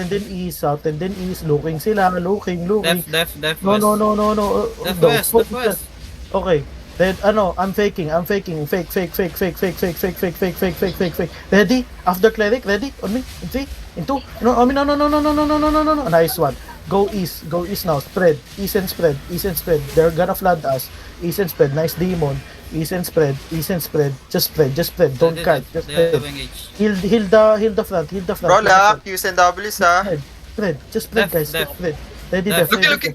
then east, south, and then east, looking sila, looking. Def, No, west. no. Def No, west. Okay. Then I'm faking. Fake. Ready? After cleric, ready? On me. In 3, in 2. No, on me. No. Nice one. Go east now. Spread. East and spread. They're gonna flood us. East and spread. Nice demon. East and spread. Just spread. Don't kite. Just They spread. have engaged. Heal the front. Bro, lock. Qs and Ws ha. Spread. Just spread, guys. Def. Just spread. Ready, Def, def. Look.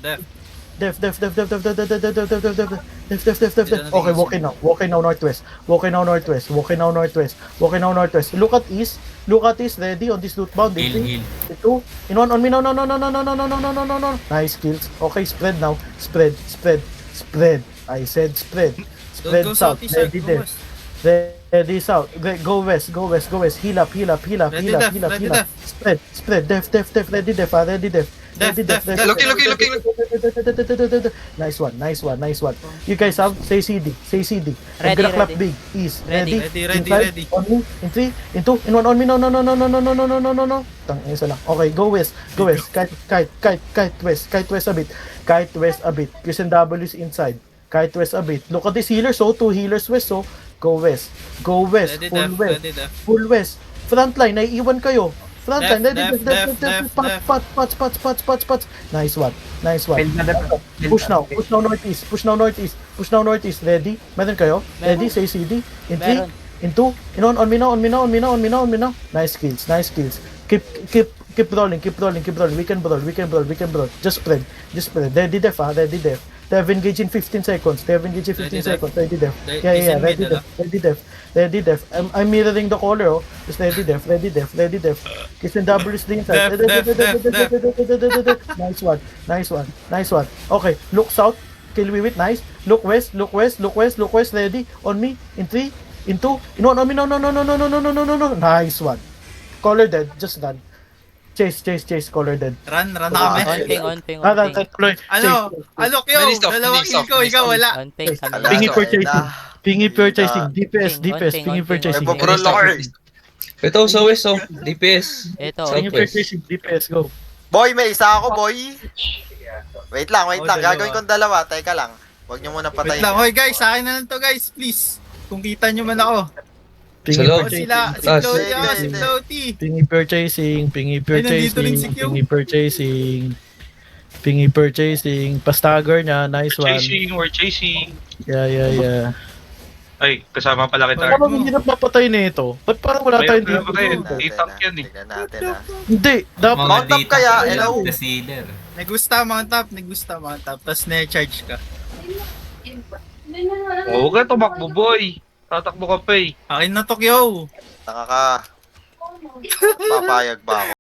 Def. Okay, walking now northwest. Walking now northwest. Look at east. Ready on this loot bound. Heal. Two. In one on me. No. Nice kills. Okay, spread now. Spread. I said spread. Don't go South. southeast, Ready go there. west. Ready south. Go west. Heal up. Ready, def. Spread. Def. Ready def. Def. Looking. Nice one. You guys have say CD. I'm Ready, gonna clap ready. big. East. Ready. Ready. On me. In 3, in 2, in 1 on me. No. Tang isa lang. Okay, go west. Kite west a bit. Qs and W's inside. Kite west a bit. Look at this healer. So 2 healers west. So go west. Ready, def. Full west. Frontline, naiiwan kayo. Frontline, Def. Pats. Nice one. Push now northeast. Ready? Meron kayo? Ready? Say CD. In 3, Meron. in 2, in 1, on me now. Nice kills. Keep rolling. We can brawl. Just spread. Ready def. They have engaged in 15 seconds. Ready def. Yeah. Ready def. I'm mirroring the caller. Oh. Just ready def. Kiss and double is the inside. Def. Nice one. Okay, look south. Kill me with nice. Look west. Ready? On me. In 3, in 2, in 1. On me. No. Nice one. Caller dead. Just run. Chase. Caller dead. Run na kami. On ping. Ano, Kyo? Finish off, Dalawang finish off, kill ko, ikaw wala. On ping. Ala, Pingi so, purchasing. Pingi purchasing. DPS. Pingi on purchasing. ping. Nagpo-brawl ako eh. Ito sa west, oh. DPS. Ito. Pingi Southwest. purchasing. DPS. Go. Boy, may isa ako, boy. Wait lang. Dalawa. Gagawin kong dalawa. Teka lang. Huwag nyo muna Wait patayin. lang, hoy guys, sa akin na lang to guys, please. Kung kita nyo man ako. Pingi Hello? O purchasing. sila, si Ah, Claudia, si hindi. Clouty. Pingi nandito rin si Q. Pingi purchasing. Pastagger niya. Nice one. We're chasing. Yeah. Ay, kasama pala kita. Parang hindi na mapatay nito. Ba't parang wala tayong dito? Itak yan eh. Tignan natin ha. Hindi. Dapat. Mount up kaya, hello? The sealer. Nagusta mount up, tapos na-charge ka. Oo ka, tumakbo boy. Tatakbo ka pa eh. Akin na to, Kyo. Tanga ka. Papayag ba ako?